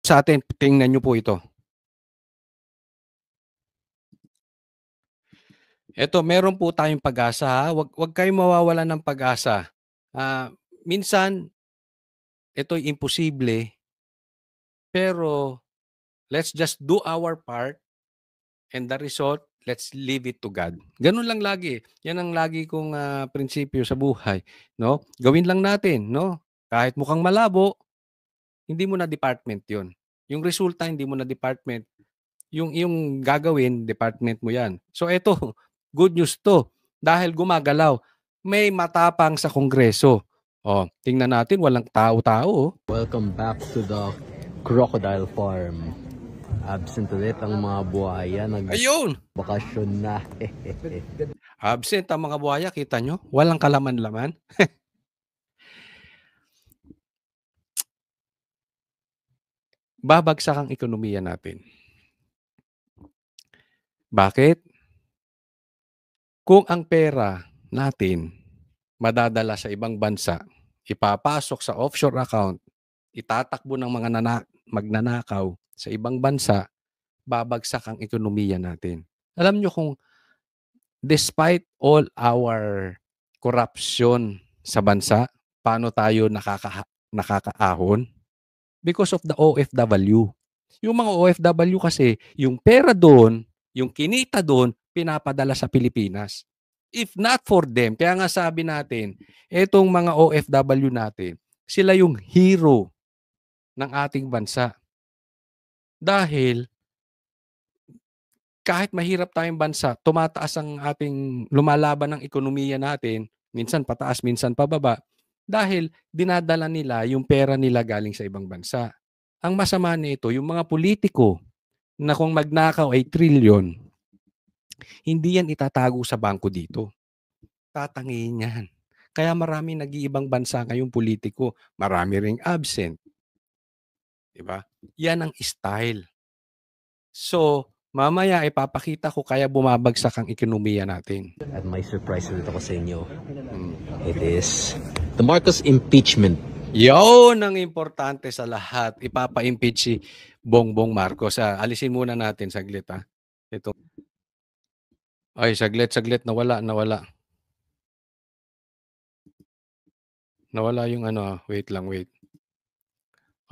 sa atin, tingnan niyo po ito. Eto, meron po tayong pag-asa ha, wag kayong mawawalan ng pag-asa. Minsan ito'y imposible, pero let's just do our part and the result, let's leave it to God. Gano'n lang lagi, 'yan ang lagi kong, prinsipyo sa buhay, 'no? Gawin lang natin, 'no? Kahit mukhang malabo, hindi mo na department 'yun. Yung resulta hindi mo na department, yung gagawin department mo 'yan. So eto, good news 'to, dahil gumagalaw, may matapang sa Kongreso. Oh, tingnan natin walang tao-tao, oh. Welcome back to the crocodile farm. Absent ulit ang mga buhaya, Ayun! nagbakasyon na. Absent ang mga buhaya, kita nyo? Walang kalaman-laman. Babagsak ang ekonomiya natin. Bakit? Kung ang pera natin madadala sa ibang bansa, ipapasok sa offshore account, itatakbo ng mga magnanakaw sa ibang bansa, babagsak ang ekonomiya natin. Alam nyo kung despite all our corruption sa bansa, paano tayo nakakaahon? Because of the OFW. Yung mga OFW kasi, yung pera doon, yung kinita doon, pinapadala sa Pilipinas. If not for them, kaya nga sabi natin, etong mga OFW natin, sila yung hero ng ating bansa. Dahil kahit mahirap tayong bansa, tumataas ang ating lumalaban ng ekonomiya natin, minsan pataas, minsan pababa, dahil dinadala nila yung pera nila galing sa ibang bansa. Ang masama nito, yung mga politiko na kung magnakaw ay trilyon, hindi yan itatago sa bangko dito. Tatangin yan. Kaya marami nag-iibang bansa ngayong politiko, marami ring absent. Diba? Yan ang style. So, mamaya ipapakita ko kaya bumabagsak ang ekonomiya natin. At may surprise ulit ako sa inyo. It is the Marcos impeachment. Yun ang importante sa lahat. Ipapa-impeach si Bongbong Marcos. Alisin muna natin saglit ha. Ito. Ay, saglit. Nawala. Nawala yung ano. Wait lang.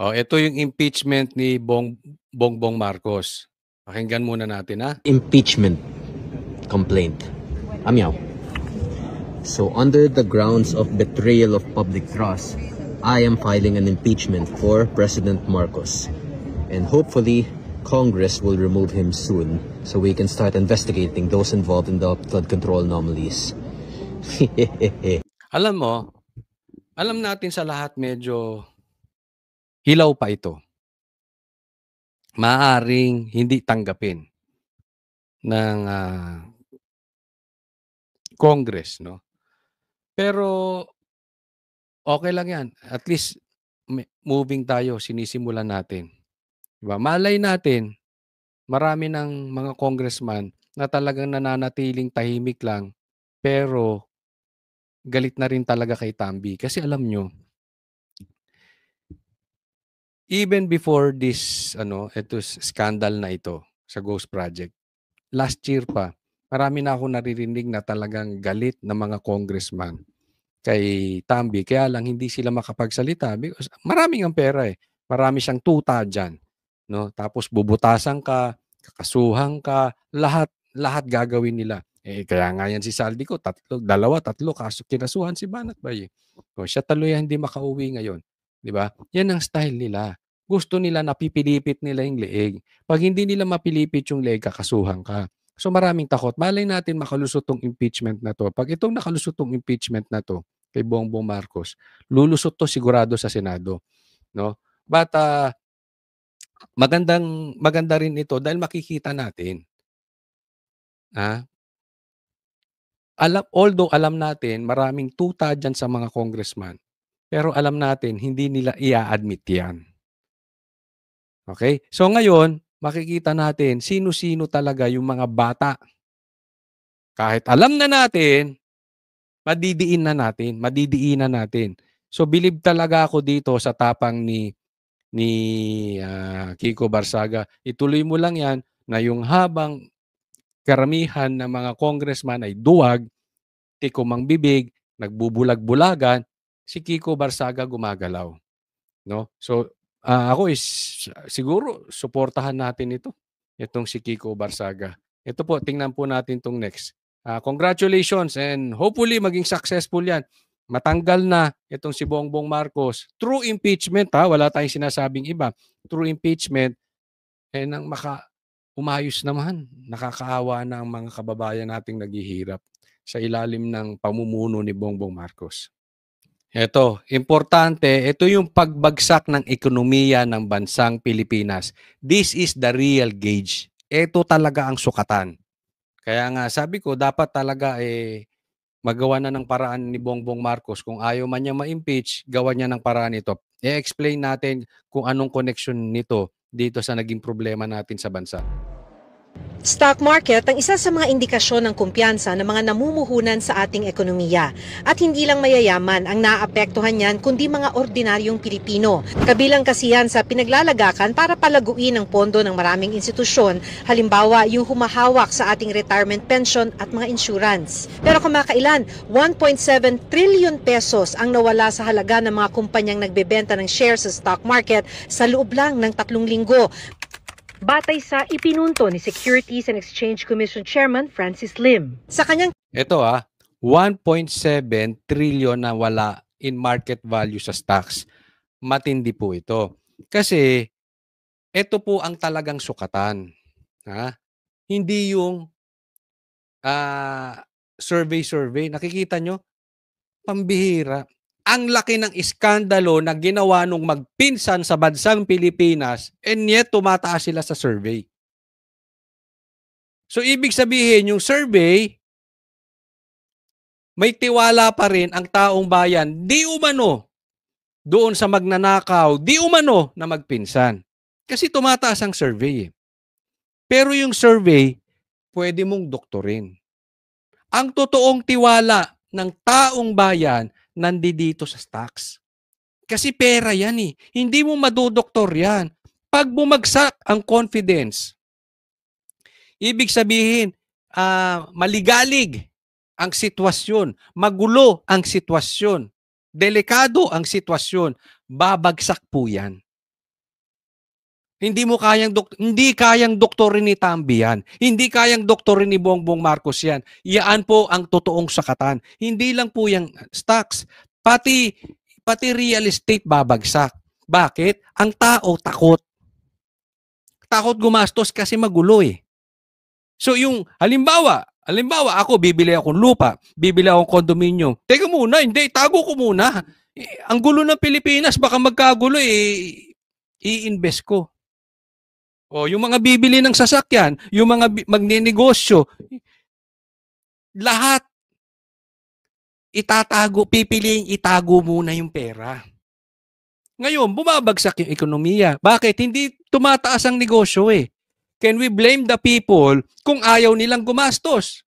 Oh, ito yung impeachment ni Bongbong Marcos. Pakinggan muna natin ha. Impeachment complaint. Amyaw. So under the grounds of betrayal of public trust, I am filing an impeachment for President Marcos. And hopefully, Congress will remove him soon so we can start investigating those involved in the flood control anomalies. Alam natin sa lahat medyo hilaw pa ito. Maaring hindi tanggapin ng Congress, no? Pero okay lang yan. At least moving tayo, sinisimulan natin. Diba? Malay natin, marami ng mga congressman na talagang nananatiling tahimik lang, pero galit na rin talaga kay Tambi. Kasi alam nyo, even before this, scandal na ito sa Ghost Project, last year pa, marami na ako naririnig na talagang galit na mga congressman kay Tambi. Kaya lang hindi sila makapagsalita because maraming ang pera eh. Marami siyang tuta dyan. No? Tapos bubutasan ka, kakasuhan ka, lahat gagawin nila. Kaya nga yan si Saldi ko, dalawa, tatlo, kaso kinasuhan si Banat Bay. O, siya tuloy hindi makauwi ngayon. Di ba? Yan ang style nila. Gusto nila napipilipit nila yung leeg. Pag hindi nila mapilipit yung leeg, kakasuhan ka. So maraming takot. Malay natin makalusot tong impeachment na to. Pag itong nakalusot tong impeachment na to kay Bongbong Marcos, lulusot to sigurado sa Senado. No? But maganda rin ito dahil makikita natin. Although alam natin maraming tuta dyan sa mga congressman, pero alam natin hindi nila i-admit yan. Okay? So ngayon, makikita natin sino-sino talaga yung mga bata. Kahit alam na natin, madidiinan natin. So believe talaga ako dito sa tapang ni ni Kiko Barsaga. Ituloy mo lang yan na yung habang karamihan ng mga congressman ay duwag, tikomang bibig, nagbubulag-bulagan, si Kiko Barsaga gumagalaw. No? So, ako is siguro suportahan natin ito. Itong si Kiko Barsaga. Ito po, tingnan po natin itong next. Congratulations and hopefully maging successful yan. Matanggal na itong si Bongbong Marcos. True impeachment, wala tayong sinasabing iba. True impeachment, nang umayos naman. Nakakaawa na ang mga kababayan nating naghihirap sa ilalim ng pamumuno ni Bongbong Marcos. Ito, importante, ito yung pagbagsak ng ekonomiya ng bansang Pilipinas. This is the real gauge. Ito talaga ang sukatan. Kaya nga sabi ko, dapat talaga magawa na ng paraan ni Bongbong Marcos. Kung ayaw man niya ma-impeach, gawa niya ng paraan ito. I-explain natin kung anong connection nito dito sa naging problema natin sa bansa. Stock market ang isa sa mga indikasyon ng kumpiyansa ng mga namumuhunan sa ating ekonomiya. At hindi lang mayayaman ang naapektuhan niyan kundi mga ordinaryong Pilipino. Kabilang kasi yan sa pinaglalagakan para palaguin ang pondo ng maraming institusyon, halimbawa yung humahawak sa ating retirement pension at mga insurance. Pero kamakailan, 1.7 trillion pesos ang nawala sa halaga ng mga kumpanyang nagbebenta ng shares sa stock market sa loob lang ng 3 linggo. Batay sa ipinunto ni Securities and Exchange Commission Chairman Francis Lim. Sa kanyang Ito 1.7 trillion na wala in market value sa stocks. Matindi po ito. Kasi ito po ang talagang sukatan. Hindi yung survey. Nakikita nyo? Pambihira. Ang laki ng iskandalo na ginawa nung magpinsan sa bansang Pilipinas and yet tumataas sila sa survey. So ibig sabihin yung survey, may tiwala pa rin ang taong bayan, di umano doon sa magnanakaw, di umano na magpinsan. Kasi tumataas ang survey. Pero yung survey, pwede mong doktorin. Ang totoong tiwala ng taong bayan, nandito sa stocks. Kasi pera yan Hindi mo madodoktor yan. Pag bumagsak ang confidence, ibig sabihin, maligalig ang sitwasyon, magulo ang sitwasyon, delikado ang sitwasyon, babagsak po yan. Hindi kayang doktorin ni Tambi yan. Hindi kayang doktorin ni Bongbong Marcos yan. Iyaan po ang totoong sakatan. Hindi lang po yung stocks. Pati real estate babagsak. Bakit? Ang tao takot. Takot gumastos kasi magulo So yung halimbawa ako bibili akong lupa, bibili akong condominium. Teka muna, hindi, tago ko muna. Ang gulo ng Pilipinas, baka magkagulo i-invest ko. Yung mga bibili ng sasakyan, yung mga magnenegosyo, lahat pipiliing itago muna yung pera. Ngayon, bumabagsak yung ekonomiya. Bakit? Hindi tumataas ang negosyo Can we blame the people kung ayaw nilang gumastos?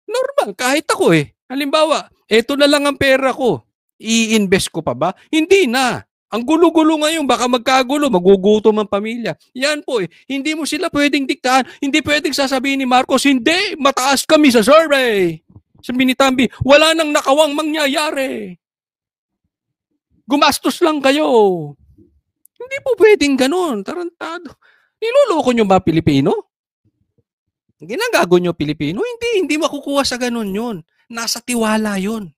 Normal, kahit ako Halimbawa, eto na lang ang pera ko. I-invest ko pa ba? Hindi na. Ang gulo-gulo ngayon, baka magkagulo, magugutom ang pamilya. Yan po Hindi mo sila pwedeng diktahan. Hindi pwedeng sasabihin ni Marcos, hindi, mataas kami sa survey. Sabi ni Tambi, wala nang nakawang mangyayari. Gumastos lang kayo. Hindi po pwedeng ganun. Tarantado. Niloloko nyo ba Pilipino? Ginagago nyo Pilipino? Hindi makukuha sa ganun yun. Nasa tiwala yun.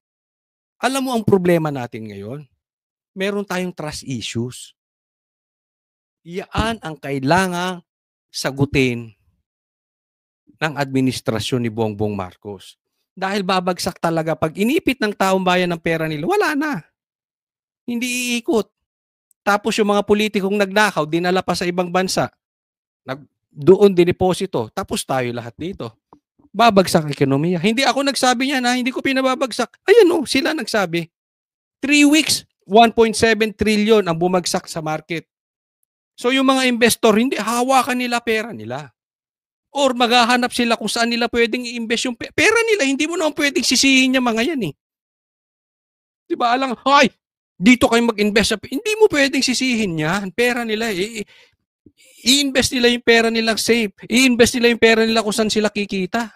Alam mo ang problema natin ngayon? Meron tayong trust issues. Iyan ang kailangang sagutin ng administrasyon ni Bongbong Marcos. Dahil babagsak talaga pag inipit ng taong bayan ng pera nila, wala na. Hindi iikot. Tapos yung mga politikong nagnakaw, dinala pa sa ibang bansa. Doon dineposito. Tapos tayo lahat dito. Babagsak ekonomiya. Hindi ako nagsabi niyan hindi ko pinababagsak. Ayan sila nagsabi. 3 weeks, 1.7 trillion ang bumagsak sa market. So yung mga investor, hindi hawakan nila pera nila. Or maghahanap sila kung saan nila pwedeng i-invest yung pera nila. Hindi mo naman pwedeng sisihin yung mga yan Diba? Dito kayo mag-invest. Hindi mo pwedeng sisihin yan. Pera nila. I-invest nila yung pera nila safe. I-invest nila yung pera nila kung saan sila kikita.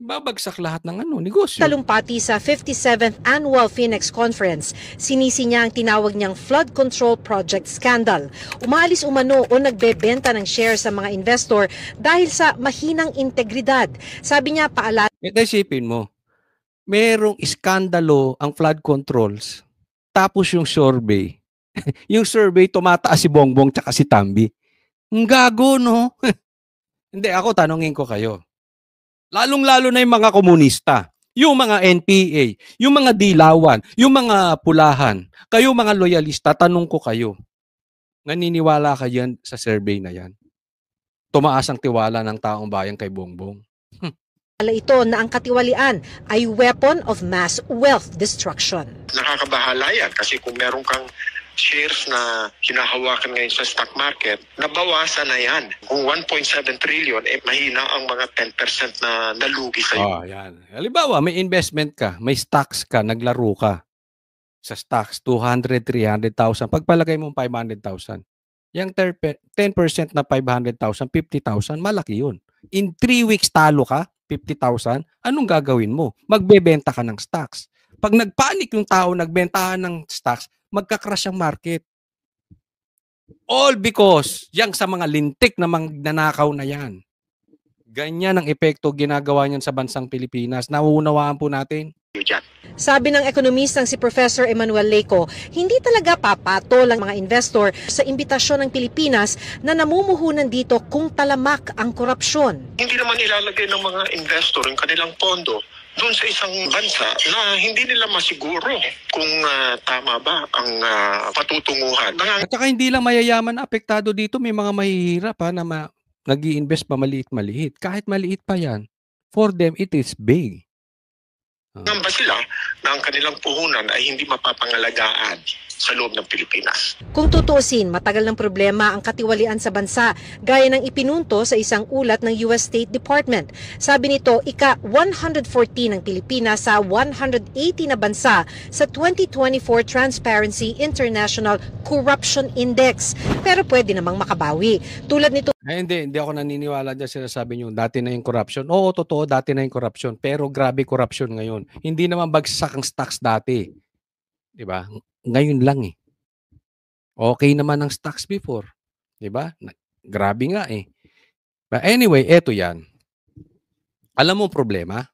Babagsak lahat ng negosyo. Talumpati sa 57th Annual Phoenix Conference, sinisi niya ang tinawag niyang flood control project scandal. Umaalis umano o nagbebenta ng shares sa mga investor dahil sa mahinang integridad. Sabi niya, paalala. Isipin mo, merong iskandalo ang flood controls, tapos yung survey. Yung survey, tumataas si Bongbong tsaka si Tambi. Ang gago, no? Hindi, ako tanongin ko kayo. Lalong-lalo na yung mga komunista, yung mga NPA, yung mga dilawan, yung mga pulahan, kayo mga loyalista, tanong ko kayo, naniniwala kayo sa survey na yan? Tumaas ang tiwala ng taong bayan kay Bongbong. Ito na ang katiwalian ay weapon of mass wealth destruction. Nakakabahala yan kasi kung meron kang shares na hinahawakan ngayon sa stock market, nabawasan na yan. Kung 1.7 trillion, mahina ang mga 10% na nalugi sa'yo. Yan. Halimbawa, may investment ka, may stocks ka, naglaro ka sa stocks, 200, 300,000. Pagpalagay mo 500,000. Yung 10% na 500,000, 50,000, malaki yun. In 3 weeks talo ka, 50,000, anong gagawin mo? Magbebenta ka ng stocks. Pag nagpanik yung tao, nagbentahan ng stocks, magka-crash ang market. All because yang sa mga lintik na magnanakaw na yan. Ganyan ang epekto ginagawa niyan sa bansang Pilipinas. Nauunawaan po natin. Sabi ng ekonomistang si Professor Emmanuel Leco, hindi talaga papatol ang mga investor sa imbitasyon ng Pilipinas na namumuhunan dito kung talamak ang korupsyon. Hindi naman ilalagay ng mga investor yung kanilang pondo doon sa isang bansa na hindi nila masiguro kung tama ba ang patutunguhan. At saka hindi lang mayayaman na apektado dito, may mga mahihirap na nag-i-invest pa maliit-maliit. Kahit maliit pa yan, for them it is big. Namba sila na ang kanilang puhunan ay hindi mapapangalagaan sa loob ng Pilipinas. Kung tutuusin, matagal ng problema ang katiwalian sa bansa, gaya ng ipinunto sa isang ulat ng US State Department. Sabi nito, ika-114 ng Pilipinas sa 180 na bansa sa 2024 Transparency International Corruption Index. Pero pwede namang makabawi. Tulad nito. Hindi ako naniniwala dyan sinasabi nyo, dati na yung corruption. Oo, totoo, dati na yung corruption. Pero grabe corruption ngayon. Hindi naman bagsak ang stocks dati. Diba? Ngayon lang eh. Okay naman ang stocks before. Diba? Grabe nga eh. But anyway, eto yan. Alam mo problema?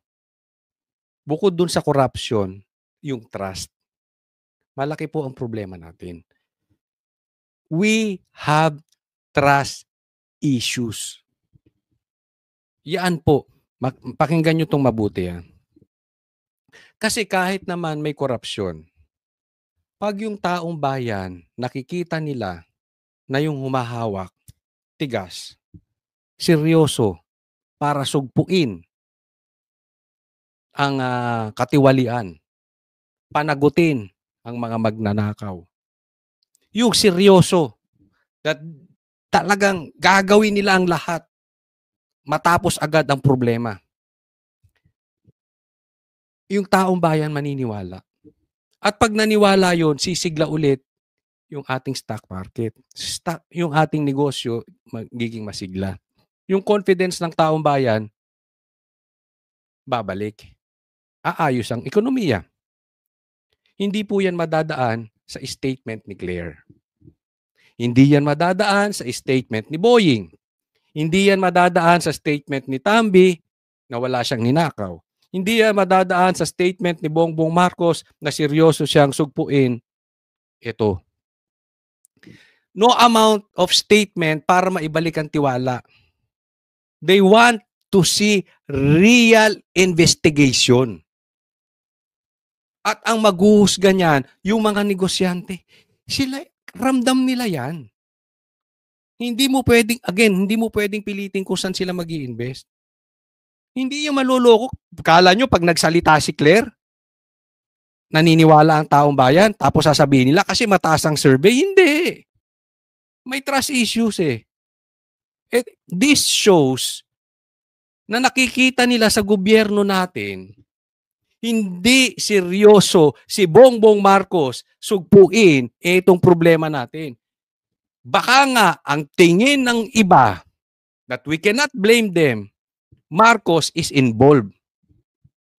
Bukod dun sa corruption, yung trust. Malaki po ang problema natin. We have trust issues. Yan po. Pakinggan nyo itong mabuti yan. Kasi kahit naman may korupsyon, pag yung taong bayan, nakikita nila na yung humahawak, tigas, seryoso, para sugpuin ang katiwalian, panagutin ang mga magnanakaw. Yung seryoso, that talagang gagawin nila ang lahat, matapos agad ang problema. Yung taong bayan maniniwala. At pag naniwala yon, sisigla ulit yung ating stock market. Yung ating negosyo magiging masigla. Yung confidence ng taong bayan, babalik. Aayos ang ekonomiya. Hindi po yan madadaan sa statement ni Claire. Hindi yan madadaan sa statement ni Boying. Hindi yan madadaan sa statement ni Tambi na wala siyang ninakaw. Hindi yan madadaan sa statement ni Bongbong Marcos na seryoso siyang sugpuin. Ito. No amount of statement para maibalik ang tiwala. They want to see real investigation. At ang maghuhusga niyan, yung mga negosyante, sila, ramdam nila yan. Hindi mo pwedeng pilitin kung saan sila mag-i-invest. Hindi yung maluloko. Kala nyo pag nagsalita si Claire, naniniwala ang taong bayan, tapos sasabihin nila kasi mataas ang survey. Hindi. May trust issues eh. This shows na nakikita nila sa gobyerno natin hindi seryoso si Bongbong Marcos sugpuin itong problema natin. Baka nga ang tingin ng iba that we cannot blame them, Marcos is involved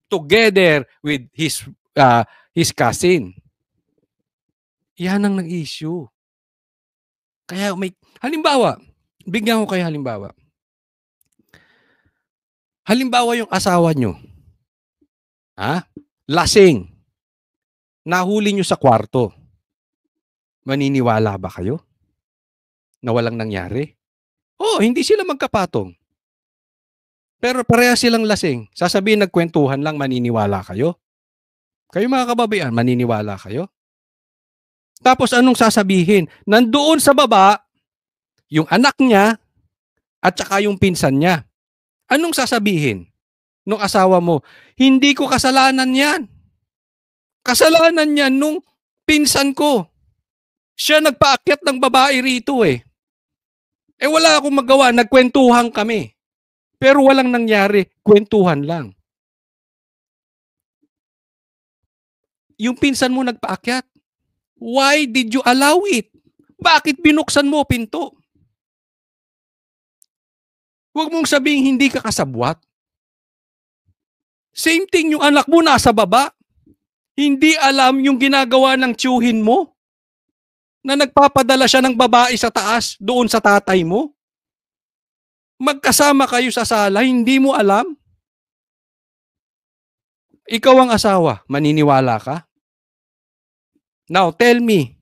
together with his cousin. Yan ang nag-issue. Kaya may halimbawa, bigyan ko kayo halimbawa. Halimbawa yung asawa nyo. Lasing. Nahuli nyo sa kwarto. Maniniwala ba kayo? Na walang nangyari? Hindi sila magkapatong. Pero pareha silang lasing. Sasabihin nagkwentuhan lang, maniniwala kayo? Kayo mga kababayan, maniniwala kayo? Tapos anong sasabihin? Nandoon sa baba, yung anak niya at saka yung pinsan niya. Anong sasabihin nung asawa mo? Hindi ko kasalanan yan. Kasalanan yan nung pinsan ko. Siya nagpaakyat ng babae rito eh. Wala akong magawa, nagkwentuhan kami. Pero walang nangyari, kwentuhan lang. Yung pinsan mo nagpaakyat. Why did you allow it? Bakit binuksan mo pinto? Huwag mong sabihing hindi ka kasabwat. Same thing yung anak mo nasa baba. Hindi alam yung ginagawa ng tiyuhin mo na nagpapadala siya ng babae sa taas doon sa tatay mo. Magkasama kayo sa sala, hindi mo alam. Ikaw ang asawa, maniniwala ka? Now, tell me,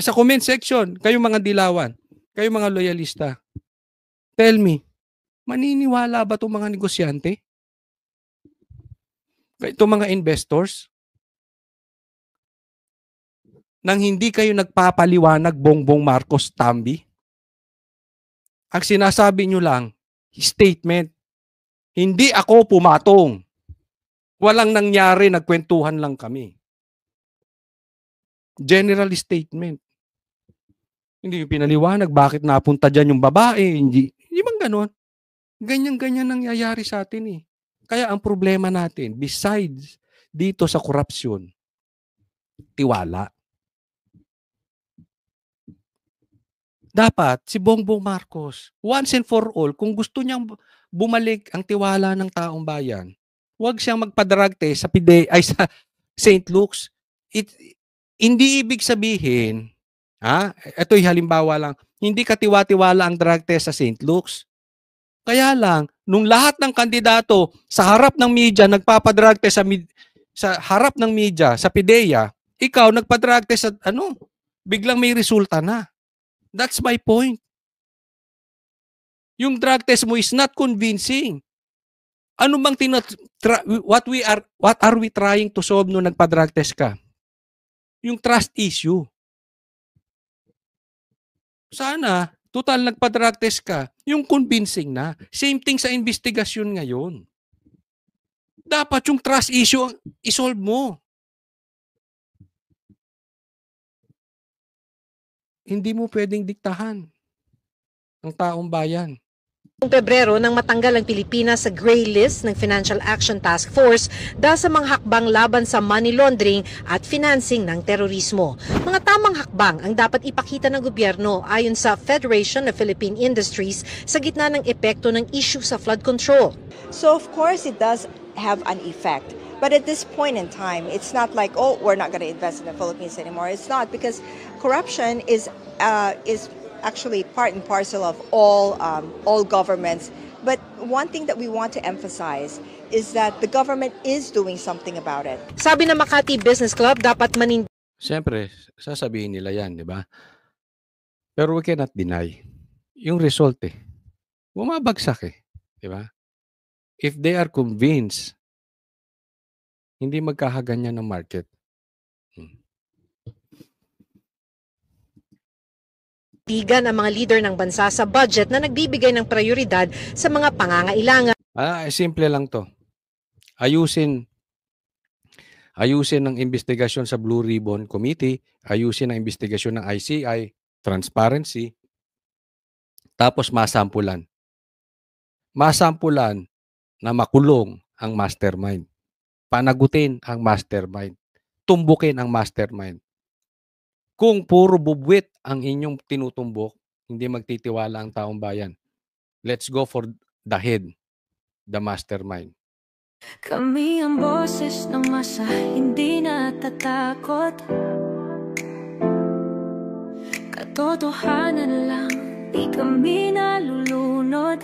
sa comment section, kayo mga dilawan, kayo mga loyalista, tell me, maniniwala ba itong mga negosyante? Itong mga investors? Nang hindi kayo nagpapaliwanag Bongbong Marcos Tambi? Ang sinasabi nyo lang, statement, hindi ako pumatong. Walang nangyari, nagkwentuhan lang kami. General statement. Hindi yung pinaliwanag, bakit napunta dyan yung babae? Hindi man ganon. Ganyan-ganyan nangyayari sa atin eh. Kaya ang problema natin, besides dito sa korupsyon, tiwala. Dapat si Bongbong Marcos, once and for all, kung gusto niyang bumalik ang tiwala ng taong bayan, huwag siyang magpa-drug test sa St. Luke's. Hindi ibig sabihin, ito'y halimbawa lang, hindi katiwa-tiwala ang drug test sa St. Luke's. Kaya lang, nung lahat ng kandidato sa harap ng media nagpapadrug test sa harap ng media, sa PIDEA, ikaw nagpa-drug test sa biglang may resulta na. That's my point. Yung drug test mo is not convincing. Ano bang what are we trying to solve nung nagpa-drug test ka? Yung trust issue. Sana, total nagpa-drug test ka, yung convincing na. Same thing sa investigasyon ngayon. Dapat yung trust issue isolve mo. Hindi mo pwedeng diktahan ang taong bayan. Noong Pebrero nang matanggal ang Pilipinas sa gray list ng Financial Action Task Force dahil sa mga hakbang laban sa money laundering at financing ng terorismo. Mga tamang hakbang ang dapat ipakita ng gobyerno ayon sa Federation of Philippine Industries sa gitna ng epekto ng issue sa flood control. So of course it does have an effect. But at this point in time, it's not like, oh, we're not going to invest in the Philippines anymore. It's not, because corruption is actually part and parcel of all governments. But one thing that we want to emphasize is that the government is doing something about it. Sabi ng Makati Business Club, dapat Siyempre, sasabihin nila yan, di ba? Pero we cannot deny. Yung result bumabagsak di ba? If they are convinced, hindi magkakaganyan ng market. Tigan ang mga leader ng bansa sa budget na nagbibigay ng prioridad sa mga pangangailangan. Simple lang to. Ayusin ang investigasyon sa Blue Ribbon Committee, ayusin ang investigasyon ng ICI, transparency, tapos masampulan. Masampulan na makulong ang mastermind panagutin ang mastermind, tumbukin ang mastermind. Kung puro bubwit ang inyong tinutumbok, hindi magtitiwala ang taong bayan. Let's go for the head, the mastermind. Kami ang boses ng masa, hindi natatakot. Katotohanan lang, di kami nalulunod.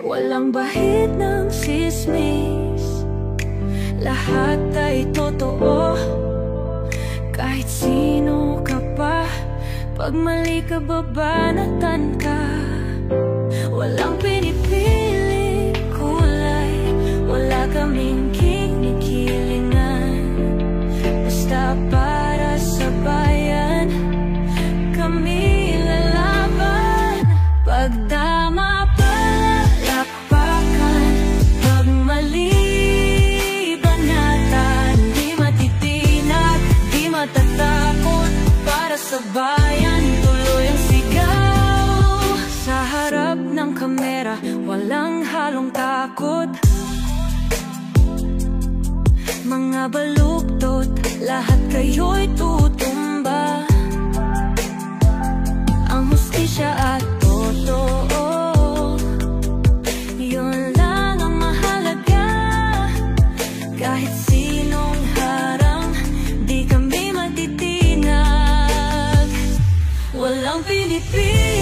Walang bahid ng sismis, lahat ay totoo. Kahit sino ka pa, pag mali ka babanatan ka. Walang pinipili kulay, wala kaming kinikilingan. Basta para sa bayan, kami lalaban. Pagdama palakpakan, pag mali banatan, di matitinag, di matatakot. Para sa bayan, tuloy ang sigaw. Sa harap ng kamera, walang halong takot. Mga baluktot, lahat kayo'y tutumba. Ang hustisya at totoo, yun lang ang mahalaga. Kahit sinong harang, di kami matitinag. Walang pinipili